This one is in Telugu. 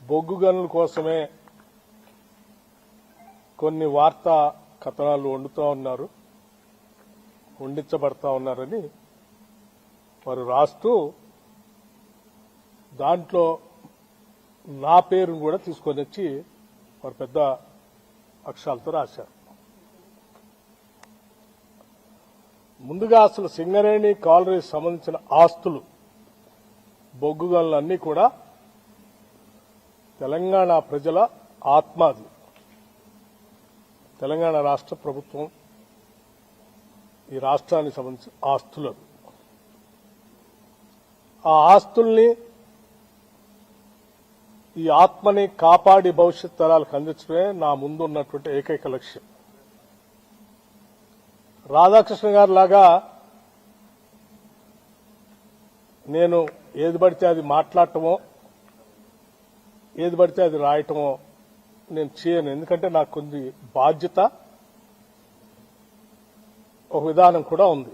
బొగ్గు గనుల కోసమే కొన్ని వార్తా కథనాలు వండించబడతా ఉన్నారని వారు రాస్తూ దాంట్లో నా పేరును కూడా తీసుకొని వచ్చి వారు పెద్ద అక్షరాలతో రాశారు. ముందుగా అసలు సింగరేణి కాలరీకి సంబంధించిన ఆస్తులు బొగ్గు గనులన్నీ కూడా తెలంగాణ ప్రజల ఆత్మాది. తెలంగాణ రాష్ట్ర ప్రభుత్వం ఈ రాష్ట్రానికి సంబంధించిన ఆస్తులు. ఆ ఆస్తుల్ని ఈ ఆత్మని కాపాడి భవిష్యత్ తరాలకు అందించడమే నా ముందున్నటువంటి ఏకైక లక్ష్యం. రాధాకృష్ణ గారి లాగా నేను ఏది పడితే అది మాట్లాడటమో ఏది పడితే అది రాయటమో నేను చేయను. ఎందుకంటే నాకు కొన్ని బాధ్యత, ఒక విధానం కూడా ఉంది.